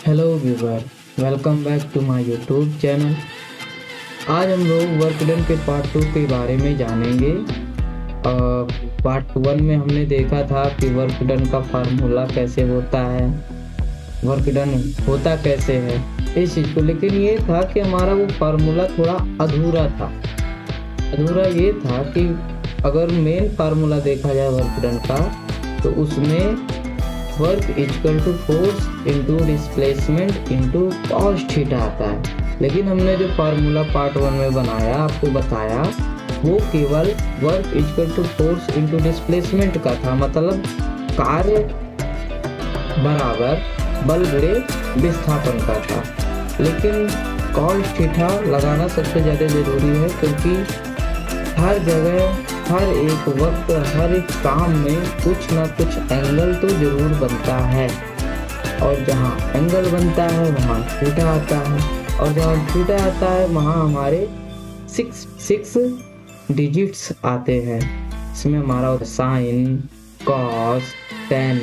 Hello viewer, welcome back to my YouTube channel. आज हम लोग वर्क डन के पार्ट 2 के बारे में जानेंगे। पार्ट 1 में हमने देखा था कि वर्क डन का फार्मूला कैसे होता है, वर्क डन होता कैसे है इस चीज़ को। लेकिन ये था कि हमारा वो फार्मूला थोड़ा अधूरा था। अधूरा ये था कि अगर मेन फार्मूला देखा जाए वर्क डन का, तो उसमें work equal to force into displacement into cos theta आता है। लेकिन हमने जो फार्मूला पार्ट 1 में बनाया, आपको बताया, वो केवल work equal to force into displacement का था। मतलब कार्य बराबर बल गुणे विस्थापन का था। लेकिन कॉस थीटा लगाना सबसे ज़्यादा ज़रूरी है, क्योंकि हर जगह, हर एक वक्त, हर एक काम में कुछ ना कुछ एंगल तो जरूर बनता है, और जहाँ एंगल बनता है वहाँ थीटा आता है, और जहाँ थीटा आता है वहाँ हमारे सिक्स डिजिट्स आते हैं। इसमें हमारा साइन, कॉस, टेन,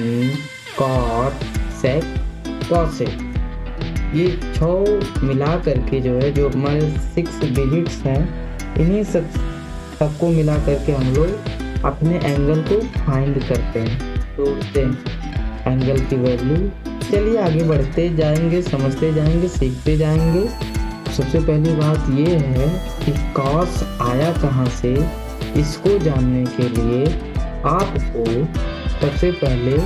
कॉट, सेक, कॉसेक, ये 6 मिला करके जो है, जो हमारे 6 डिजिट्स हैं, इन्हीं सबको मिला करके हम लोग अपने एंगल को फाइंड करते हैं, ढूंढते हैं एंगल की वैल्यू। चलिए आगे बढ़ते जाएंगे, समझते जाएंगे, सीखते जाएंगे। सबसे पहली बात ये है कि कॉस आया कहाँ से, इसको जानने के लिए आपको सबसे पहले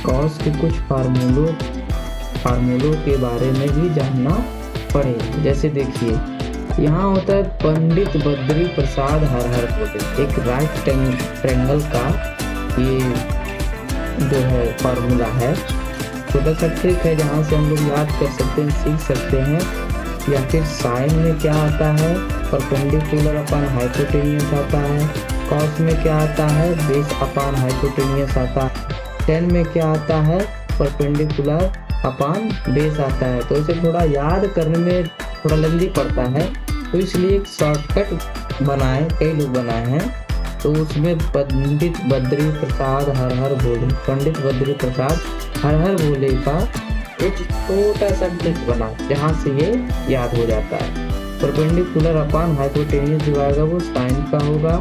कॉस के कुछ फार्मूलों के बारे में भी जानना पड़ेगा। जैसे देखिए, यहाँ होता है पंडित बद्री प्रसाद हर बोले, एक राइट ट्रायंगल का ये जो है फार्मूला है। छोटा सा ट्रिक है जहाँ से हम लोग याद कर सकते हैं, सीख सकते हैं। या फिर साइन में क्या आता है, परपेंडिकुलर अपॉन हाइपोटेनियस आता है। कॉस में क्या आता है, बेस अपॉन हाइपोटेनियस आता है। टेन में क्या आता है, परपेंडिकुलर अपॉन बेस आता है। तो इसे थोड़ा याद करने में थोड़ा लंबी पड़ता है, तो इसलिए एक शॉर्टकट बनाए, कई लोग बनाए हैं। तो उसमें पंडित बद्री प्रसाद हर बोले, पंडित बद्री प्रसाद हर बोले का एक छोटा सा ट्रिक बना, जहाँ से ये याद हो जाता है। परपेंडिकुलर अपॉन हाइपोटेनियस जो आएगा वो साइन का होगा,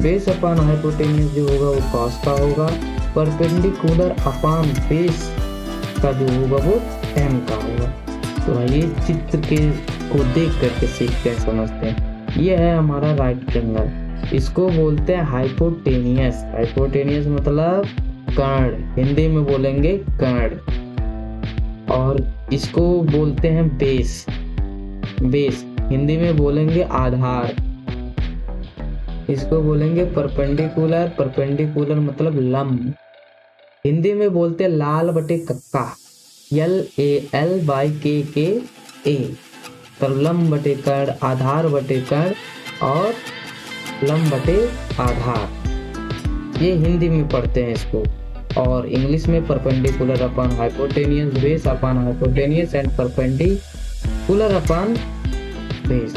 बेस अपॉन हाइपोटेनियस जो होगा वो कॉस का होगा, परपेंडिकुलर अपॉन बेस का जो होगा वो टेन का होगा। तो ये चित्र के को देख करके सीखते हैं, समझते हैं। ये है हमारा राइट ट्रायंगल, इसको बोलते हैं हाइपोटेनियस। हाइपोटेनियस मतलब कर्ण, हिंदी में बोलेंगे कर्ण। और इसको बोलते हैं बेस, बेस हिंदी में बोलेंगे आधार। इसको बोलेंगे परपेंडिकुलर, परपेंडिकुलर मतलब लंब, हिंदी में बोलते हैं लाल बटे कक्का, LAL/KKA। तो लंब बटे कर्ण, आधार बटे कर्ण, और लंब बटे आधार, ये हिंदी में पढ़ते हैं इसको। और इंग्लिश में perpendicular upon hypotenuse, base upon hypotenuse and perpendicular upon base.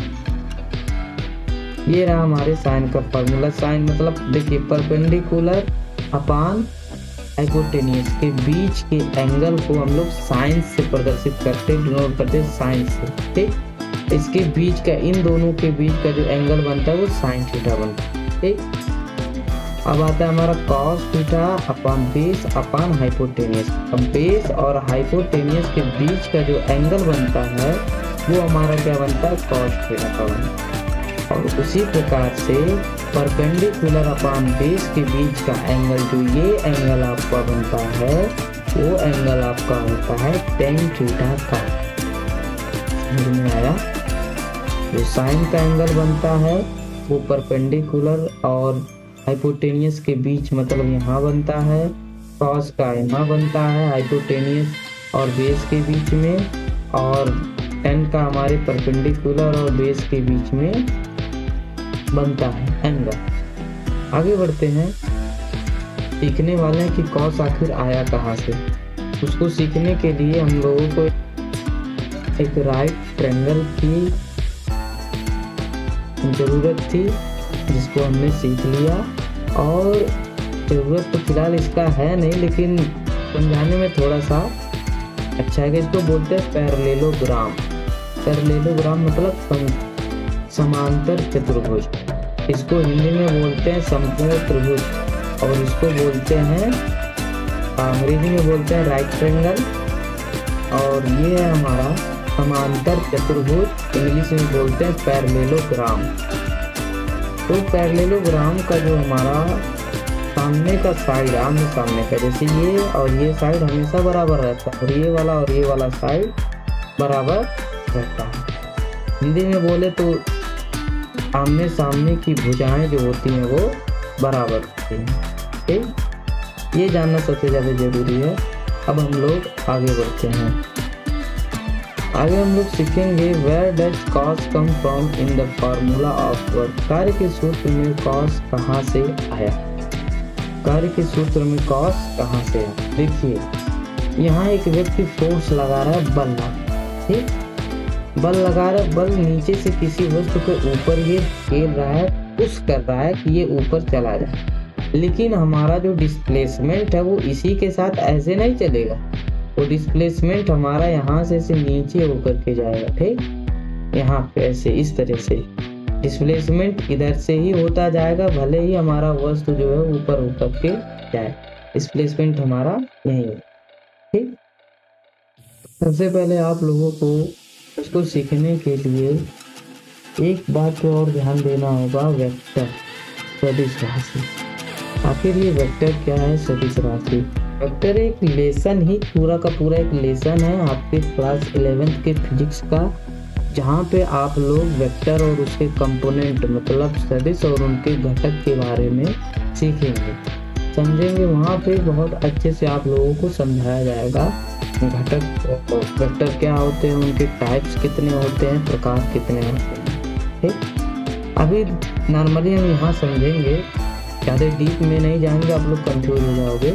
ये रहा हमारे साइन का फॉर्मूला। साइन मतलब देखिए, परपेंडिकुलर अपॉन हाइपोटेनियस के बीच के एंगल को हम लोग साइन से प्रदर्शित करते, डिनोट करते साइन से, ठीक। इसके बीच का, इन दोनों के बीच का जो एंगल बनता है वो साइन थीटा बनता है, ठीक। अब आता है हमारा cos theta upon base upon hypotenuse. अब बेस और हाइपोटेनियस के बीच का जो एंगल बनता है वो हमारा क्या बनता है, कॉस थीटा का बनता है। और उसी प्रकार से परपेंडिकुलर अपॉन बेस के बीच का एंगल, जो ये एंगल आपका बनता है, वो एंगल आपका होता है टेन थीटा का। समझ में आया? जो साइन का एंगल बनता है वो परपेंडिकुलर और हाइपोटेनियस के बीच, मतलब यहाँ बनता है। कॉस का यहाँ बनता है हाइपोटेनियस और बेस के बीच में, और टेन का हमारे परपेंडिकुलर और बेस के बीच में बनता है एंगल। आगे बढ़ते हैं, सीखने वाले हैं कि कॉस आखिर आया कहाँ से। उसको सीखने के लिए हम लोगों को एक राइट ट्रायंगल की ज़रूरत थी, जिसको हमने सीख लिया। और ज़रूरत तो फिलहाल इसका है नहीं, लेकिन समझाने में थोड़ा सा अच्छा है। इसको बोलते हैं पैरेललोग्राम। पैरेललोग्राम मतलब समांतर चतुर्भुज। इसको हिंदी में बोलते हैं समकोण त्रिभुज, और इसको बोलते हैं अंग्रेजी में बोलते हैं राइट ट्रायंगल। और ये है हमारा समांतर चतुर्भुज, इंग्लिश में बोलते हैं पैरेललोग्राम। तो पैरेललोग्राम का जो हमारा सामने का साइड, आमने सामने का, जैसे ये और ये साइड हमेशा बराबर रहता है, और ये वाला साइड बराबर रहता है। हिंदी में बोले तो आमने सामने की भुजाएं जो होती हैं वो बराबर होती हैं। ठीक, ये जानना सबसे ज़्यादा जरूरी है। अब हम लोग आगे बढ़ते हैं। आगे हम लोग सीखेंगे where does cos come from in the formula of work. कार्य के सूत्र में कॉस कहाँ से आया? कार्य के सूत्र में कॉस कहाँ से आया? देखिए, यहाँ एक व्यक्ति फोर्स लगा रहा है, बल लगा, ठीक, बल लगा रहा है, बल नीचे से किसी वस्तु को ऊपर ये खेल रहा है, पुश कर रहा है कि ये ऊपर चला जाए। लेकिन हमारा जो डिस्प्लेसमेंट है वो इसी के साथ ऐसे नहीं चलेगा। वो डिस्प्लेसमेंट हमारा यहाँ से नीचे होकर के जाएगा। ठीक, यहाँ पे ऐसे इस तरह से डिस्प्लेसमेंट इधर से ही होता जाएगा, भले ही हमारा वस्तु जो है ऊपर होकर के जाए, डिस्प्लेसमेंट हमारा यही है। ठीक, सबसे पहले आप लोगों को इसको सीखने के लिए एक बात पे और ध्यान देना होगा, वेक्टर, सदिश राशि। आखिर ये वेक्टर क्या है? सदिश राशि। वेक्टर एक लेसन ही पूरा का पूरा एक लेसन है आपके क्लास 11th के फिजिक्स का, जहाँ पे आप लोग वेक्टर और उसके कंपोनेंट मतलब सदिश और उनके घटक के बारे में सीखेंगे, समझेंगे। वहाँ पे बहुत अच्छे से आप लोगों को समझाया जाएगा घटक वेक्टर क्या होते हैं, उनके टाइप्स कितने होते हैं, प्रकार कितने होते हैं। ठीक, अभी नॉर्मली हम यहाँ समझेंगे, ज़्यादा डीप में नहीं जाएंगे, आप लोग कंफ्यूज हो जाओगे।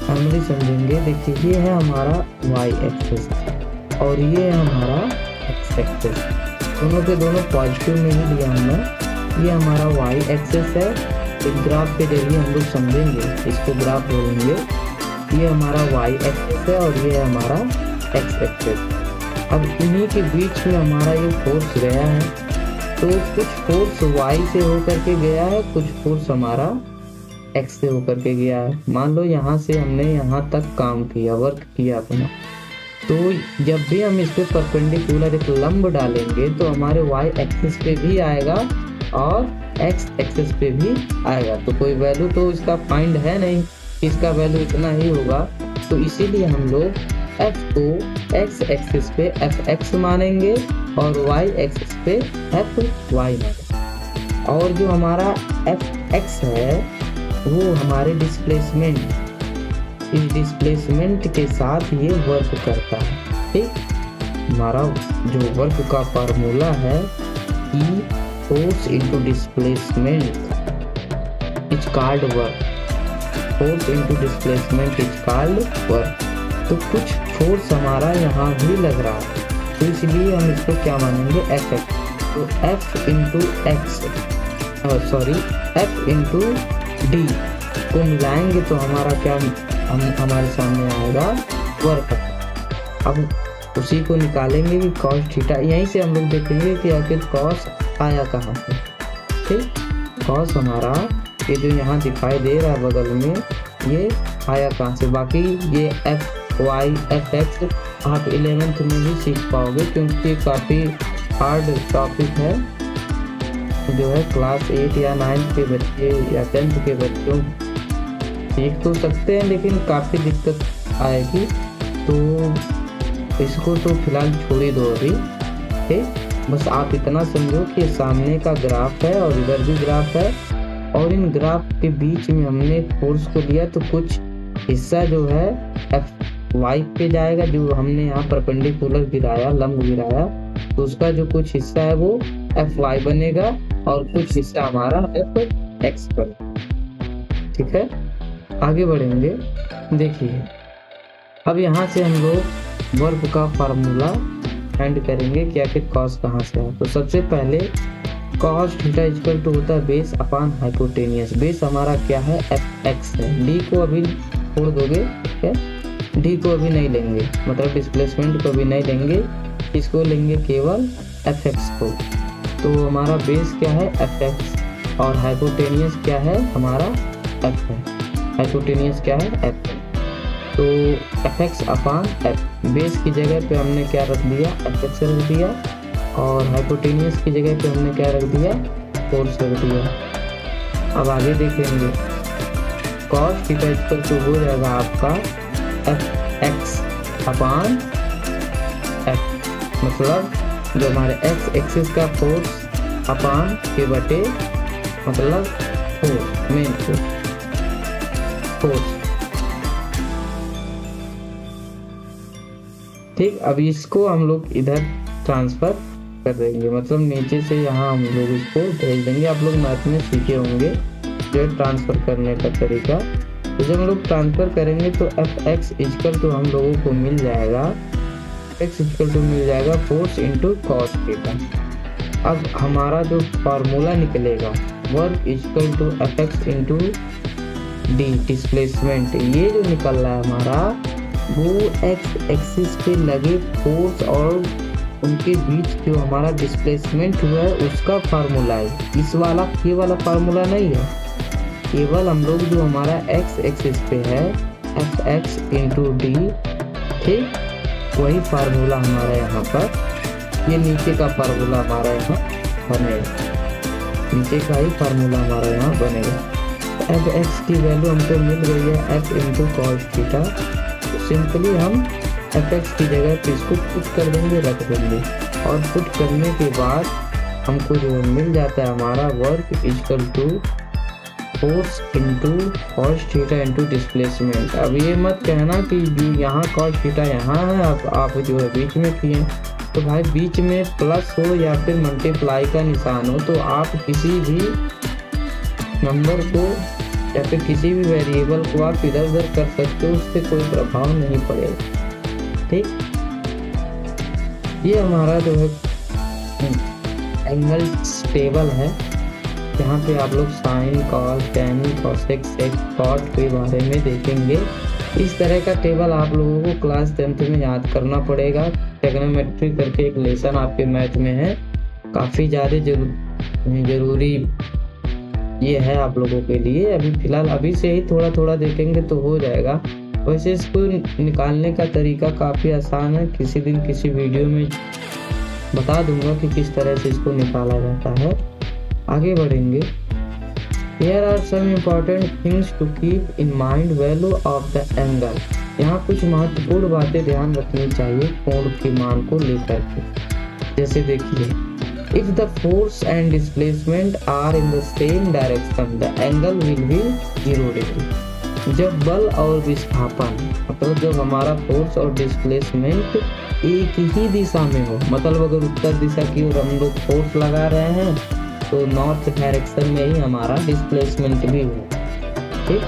नॉर्मली समझेंगे। देखिए, ये है हमारा वाई एक्सिस और ये है हमारा एक्स एक्सिस, दोनों के दोनों पॉजिटिव में ही लिया हमने। ये हमारा वाई एक्सिस है, एक ग्राफ के जरिए हम लोग समझेंगे, इसको ग्राफ बोलेंगे। ये हमारा वाई एक्सिस है और ये है हमारा एक्स एक्सिस। अब इन्हीं के बीच में हमारा ये फोर्स गया है, तो कुछ फोर्स वाई से होकर के गया है, कुछ फोर्स हमारा एक्स से होकर के गया है। मान लो यहाँ से हमने यहाँ तक काम किया, वर्क किया अपना, तो जब भी हम इस पे परपेंडिकुलर एक लंब डालेंगे तो हमारे वाई एक्सिस पे भी आएगा और एक्स एक्सिस पे भी आएगा। तो कोई वैल्यू तो इसका फाइंड है नहीं, इसका वैल्यू इतना ही होगा। तो इसीलिए हम लोग f को x एक्सिस पे fx मानेंगे और y एक्सिस पे fy मानेंगे। और जो हमारा fx है वो हमारे डिस्प्लेसमेंट, इस डिस्प्लेसमेंट के साथ ये वर्क करता है। ठीक, हमारा जो वर्क का फार्मूला है E force into displacement is called work. Force into displacement is called work. तो कुछ फोर्स हमारा यहाँ भी लग रहा है, तो इसलिए हम इसको क्या मानेंगे? F X. तो F into X F into D को मिलाएंगे तो हमारा क्या हमारे सामने आएगा? वर्क। अब उसी को निकालेंगे कि कॉस थीटा, यहीं से हम लोग देखेंगे कि आखिर कॉस आया कहाँ से। ठीक, कॉस हमारा ये जो यहाँ दिखाई दे रहा है बगल में, ये आया कहाँ से? बाकी ये एफ वाई एफ एक्स आप 11th में भी सीख पाओगे, क्योंकि काफ़ी हार्ड टॉपिक है, जो है क्लास 8 या 9 के बच्चे या 10th के बच्चों सीख तो सकते हैं, लेकिन काफ़ी दिक्कत आएगी। तो इसको तो फिलहाल छोड़ ही दो अभी। ठीक, बस आप इतना समझो कि सामने का ग्राफ है और इधर भी ग्राफ है, और इन ग्राफ के बीच में हमने फोर्स को लिया, तो कुछ हिस्सा जो है एफ वाई पे जाएगा, जो हमने यहाँ परपेंडिकुलर गिराया, लंब गिराया, तो उसका जो कुछ हिस्सा है वो एफ वाई बनेगा और कुछ हिस्सा हमारा एफ एक्स पर। ठीक है, आगे बढ़ेंगे। देखिए, अब यहाँ से हम लोग वर्क का फार्मूला फाइंड करेंगे कि आखिर कॉस कहाँ से है। तो सबसे पहले कॉस थीटा इक्वल टू होता है बेस अपॉन हाइपोटेनियस। बेस हमारा क्या है? एफ एक्स है। डी को अभी छोड़ दोगे, ठीक है, डी को अभी नहीं लेंगे, मतलब डिस्प्लेसमेंट को अभी नहीं लेंगे, इसको लेंगे केवल एफ एक्स को। तो हमारा बेस क्या है, एफ एक्स, और हाइपोटेनियस क्या है हमारा, एफ है। हाइपोटेनियस क्या है, एफ। तो F x upon F, base की जगह पे हमने क्या रख दिया, एफ एक्स रख दिया, और हाइपोटेनियस की जगह पे हमने क्या रख दिया, फोर्स रख दिया। अब आगे देखेंगे, कॉस थीटा इक्वल टू हो जाएगा आपका एफ एक्स अपान एफ, मतलब जो हमारे एक्स एक्सिस का फोर्स अपान के बटे मतलब फोर्स, मेन फोर्स। ठीक, अब इसको हम लोग इधर ट्रांसफर कर देंगे, मतलब नीचे से यहाँ हम लोग इसको भेज देंगे। आप लोग मैथ में सीखे होंगे जो ट्रांसफर करने का तरीका। तो जब हम लोग ट्रांसफर करेंगे तो एफ एक्स इक्वल टू हम लोगों को मिल जाएगा, एक्स इक्वल टू मिल जाएगा फोर्स इंटू कॉस थीटा। अब हमारा जो फार्मूला निकलेगा, work equal to F X into D displacement, ये जो निकल रहा है हमारा वो एक्स एक्सिस पे लगे फोर्स और उनके बीच जो हमारा डिस्प्लेसमेंट हुआ है उसका फार्मूला है। इस वाला के वाला फार्मूला नहीं है, केवल हम लोग जो हमारा एक्स एक्सिस पे है एफ एक्स इंटू डी, ठीक, वही फार्मूला हमारा यहाँ पर, ये नीचे का फार्मूला हमारा यहाँ बनेगा, नीचे का ही फार्मूला हमारा यहाँ बनेगा। एफ एक्स की वैल्यू हमको मिल गई है F into cos theta. Simply हम एफ एक्स की जगह पे इसको पुट कर देंगे, रख देंगे, और पुट करने के बाद हमको जो मिल जाता है हमारा work equal to force into cos theta into displacement. अब ये मत कहना कि जो यहाँ कॉस थीटा यहाँ है, अब आप जो है बीच में किए, तो भाई बीच में प्लस हो या फिर मल्टीप्लाई का निशान हो तो आप किसी भी नंबर को या फिर किसी भी वेरिएबल को आप इधर उधर कर सकते हो, उससे कोई प्रभाव नहीं पड़ेगा। ठीक, ये हमारा जो है एंगल टेबल है, यहाँ पे आप लोग साइन, कॉस, टैन, कोसेक, सेक, कॉट के बारे में देखेंगे। इस तरह का टेबल आप लोगों को क्लास 10th में याद करना पड़ेगा। ट्रिग्नोमेट्री करके एक लेसन आपके मैथ में है, काफ़ी ज़्यादा जरूरी ये है आप लोगों के लिए। अभी फिलहाल अभी से ही थोड़ा थोड़ा देखेंगे तो हो जाएगा। वैसे इसको निकालने का तरीका काफ़ी आसान है, किसी दिन किसी वीडियो में बता दूंगा कि किस तरह से इसको निकाला जाता है। आगे बढ़ेंगे। Here are some important things to keep in mind value of the angle। यहाँ कुछ महत्वपूर्ण बातें ध्यान रखनी चाहिए कोण के मान को लेकर के। जैसे देखिए, if the force and displacement are in the same direction, the angle will be 0 degree। जब बल और विस्थापन, मतलब जब हमारा फोर्स और डिस्प्लेसमेंट एक ही दिशा में हो, मतलब अगर उत्तर दिशा की ओर हम लोग फोर्स लगा रहे हैं तो नॉर्थ डायरेक्शन में ही हमारा डिस्प्लेसमेंट भी हो। ठीक,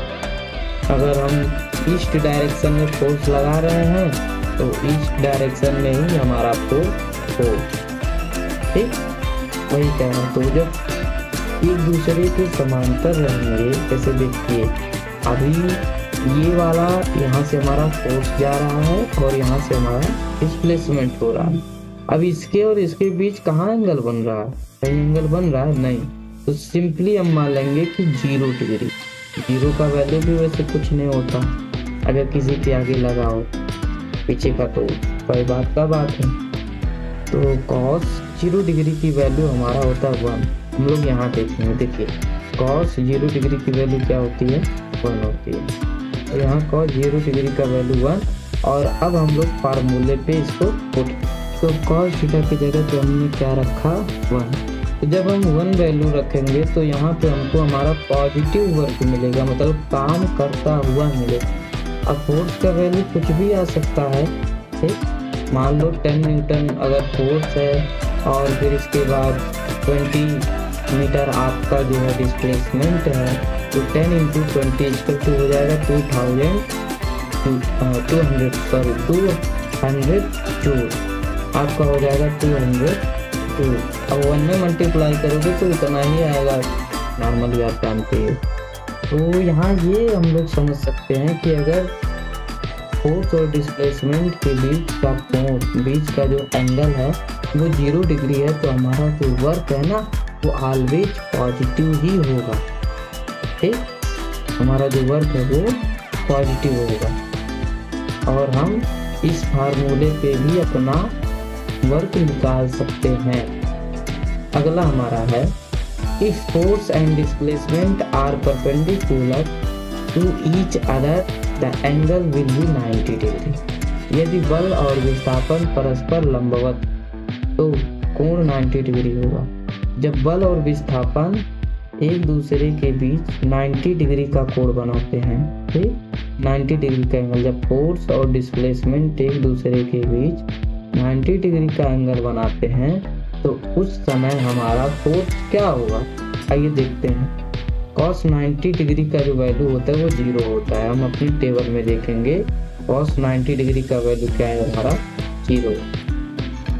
अगर हम ईस्ट डायरेक्शन में फोर्स लगा रहे हैं तो ईस्ट डायरेक्शन में ही हमारा फोर्स हो। ठीक, वही कह रहा हूँ। तो जब एक दूसरे के समांतर रहेंगे, जैसे देखिए अभी ये वाला यहाँ से हमारा फोर्स जा रहा है और यहाँ से हमारा डिस्प्लेसमेंट हो रहा है। अब इसके और इसके बीच कहाँ एंगल बन रहा है? कहीं एंगल बन रहा है? नहीं। तो सिंपली हम मान लेंगे कि 0 डिग्री। 0 का वैल्यू भी वैसे कुछ नहीं होता अगर किसी के आगे लगाओ पीछे का, तो कोई बात का बात है। तो कॉस 0 डिग्री की वैल्यू हमारा होता है 1। हम लोग यहाँ देखेंगे, देखिए कॉस 0 डिग्री की वैल्यू क्या होती है? 1 होती है। और यहाँ कॉस 0 डिग्री का वैल्यू 1। और अब हम लोग फार्मूले पे इसको पुट, तो कॉस थीटा की जगह पे हमने क्या रखा? 1। तो जब हम 1 वैल्यू रखेंगे तो यहाँ पे हमको हमारा पॉजिटिव वर्क मिलेगा, मतलब काम करता हुआ मिलेगा। अब फोर्स का वैल्यू कुछ भी आ सकता है। ठीक, मान लो 10 न्यूटन अगर फोर्स है और फिर इसके बाद 20 मीटर आपका जो है डिस्प्लेसमेंट है, तो 10 × 20 इक्वल टू हो जाएगा 200 जूल। आपका हो जाएगा 200 जूल। अब 1 में मल्टीप्लाई करोगे तो इतना ही आएगा, नॉर्मली आप जानते हो। तो यहाँ ये हम लोग समझ सकते हैं कि अगर फोर्स और डिस्प्लेसमेंट के बीच का कोण, बीच का जो एंगल है वो 0 डिग्री है, तो हमारा जो वर्क है ना वो ऑलवेज पॉजिटिव ही होगा। ठीक, हमारा जो वर्क है वो पॉजिटिव होगा और हम इस फार्मूले पे भी अपना वर्क निकाल सकते हैं। अगला हमारा है, if force and displacement are perpendicular to each other the angle will be 90 degree. यदि बल और विस्थापन परस्पर लंबवत तो कोण 90 डिग्री होगा। जब बल और विस्थापन एक दूसरे के बीच 90 डिग्री का कोण बनाते हैं, ठीक, 90 डिग्री का एंगल, जब फोर्स और डिस्प्लेसमेंट एक दूसरे के बीच 90 डिग्री का एंगल बनाते हैं तो उस समय हमारा फोर्स क्या होगा। आइए देखते हैं। cos 90 डिग्री का जो वैल्यू होता है वो 0 होता है। हम अपनी टेबल में देखेंगे cos 90 डिग्री का वैल्यू क्या है, हमारा 0।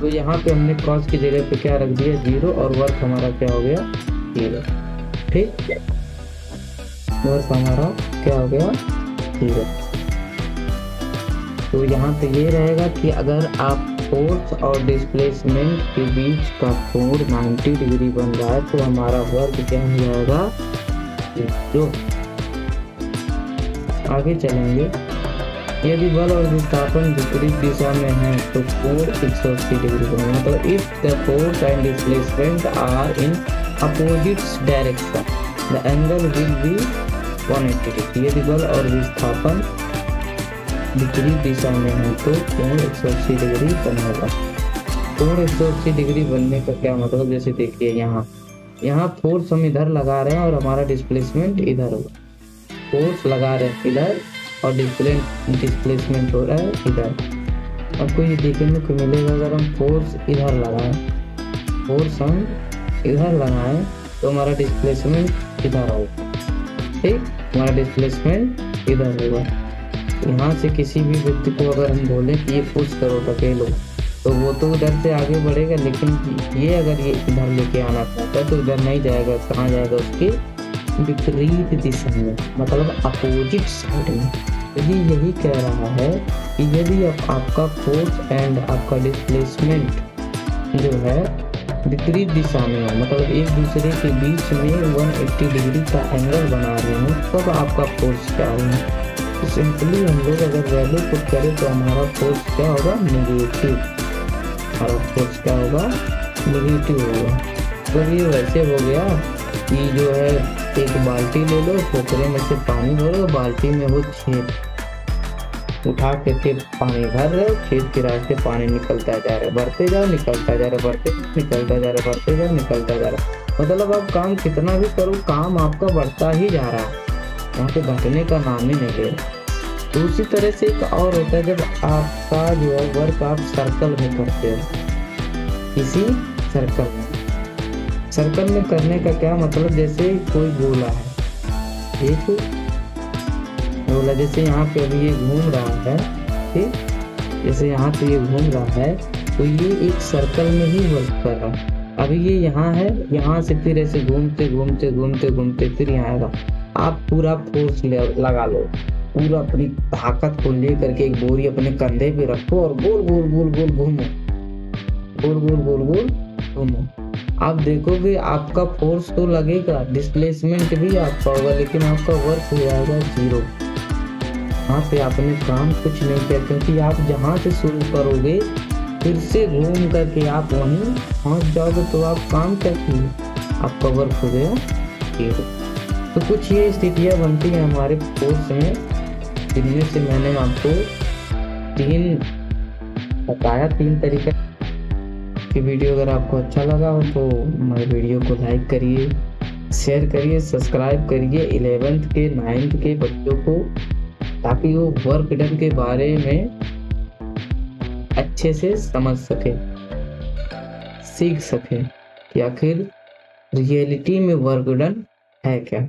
तो यहाँ पे हमने cos की जगह पे क्या रख दिया, 0, और वर्क हमारा क्या हो गया, 0। ठीक, वर्क हमारा क्या हो गया, 0। तो यहाँ पे ये रहेगा कि अगर आप फोर्स और डिस्प्लेसमेंट के बीच का कोण 90 डिग्री बन रहा है तो हमारा वर्क क्या हो जाएगा, जो आगे चलेंगे। यदि बल और विस्थापन विपरीत दिशा में है तो कोण 180 डिग्री बनेगा। मतलब if the force and displacement are in opposite direction the angle will be 180 degree. यदि बल और विस्थापन विपरीत दिशा में है तो कोण 180 डिग्री बनेगा। कोण 180 डिग्री बनने का क्या मतलब, जैसे देखिए यहाँ फोर्स हम इधर लगा रहे हैं और हमारा डिस्प्लेसमेंट इधर होगा। फोर्स लगा रहे हैं इधर और डिस्प्लेसमेंट हो रहा है इधर। आपको ये देखने को मिलेगा, अगर हम फोर्स इधर लगाएं, फोर्स हम इधर लगाएं तो हमारा डिस्प्लेसमेंट इधर होगा। ठीक, हमारा डिस्प्लेसमेंट इधर होगा। यहाँ से किसी भी व्यक्ति को अगर हम बोले कि ये पुश करो, धकेलो, तो वो तो उधर से आगे बढ़ेगा, लेकिन ये अगर ये इधर लेके आना चाहता है तो इधर नहीं जाएगा। कहाँ जाएगा, उसके विपरीत दिशा में, मतलब अपोजिट साइड में। तो ये यही कह रहा है कि यदि आपका फोर्स एंड आपका डिस्प्लेसमेंट जो है विपरीत दिशा में हो, मतलब एक दूसरे के बीच में 180 डिग्री का एंगल बना रहे हो, तब आपका फोर्स क्या होगा। तो सिंपली हम लोग अगर वैल्यू पुट करें तो हमारा फोर्स क्या होगा, नेगेटिव। हमारा फोर्स क्या होगा, नेगेटिव होगा। तो ये वैसे हो गया कि जो है एक बाल्टी ले लो, पोखरे में से पानी भरो, बाल्टी में वो छेद उठा के पानी भर रहे हो, छेद के रास्ते पानी निकलता जा रहा है, बढ़ते जाओ निकलता जा रहा है, बढ़ते निकलता जा रहा है, बढ़ते जाओ निकलता जा रहा है। मतलब आप काम कितना भी करो, काम आपका बढ़ता ही जा रहा है, वहाँ पे घटने का नाम ही नहीं है। तो उसी तरह से एक और होता है, जब आपका जो है वर्क आप सर्कल में करते हो, इसी सर्कल में करने का क्या मतलब, जैसे कोई गोला है, एक गोला, जैसे यहाँ पे अभी ये घूम रहा है, ठीक, जैसे यहाँ पे ये घूम रहा है तो ये एक सर्कल में ही वर्क कर रहा है। अभी ये यहाँ है, यहाँ से फिर ऐसे घूमते घूमते घूमते घूमते फिर यहाँ आएगा। आप पूरा फोर्स लगा लो, पूरा अपनी ताकत को लेकर के एक बोरी अपने कंधे पे रखो और गोल गोल गोल गोल घूमो, गोल गोल गोल गोल घूमो। आप देखोगे आपका फोर्स तो लगेगा, डिस्प्लेसमेंट भी आपका होगा, लेकिन आपका वर्क हो जाएगा 0। वहाँ पे आपने काम कुछ नहीं किया, क्योंकि आप जहाँ से शुरू करोगे फिर से घूम करके आप वहीं पहुँच जाओगे, तो आप काम क्या किए, आपका वर्क हो गया 0। तो कुछ ये स्थितियाँ बनती हैं हमारे फोर्स में, जिनमें से मैंने आपको 3 बताया, 3 तरीका की। वीडियो अगर आपको अच्छा लगा हो तो हमारे वीडियो को लाइक करिए, शेयर करिए, सब्सक्राइब करिए 11th के 9th के बच्चों को, ताकि वो वर्क डन के बारे में अच्छे से समझ सके, सीख सके कि आखिर रियलिटी में वर्क डन है क्या।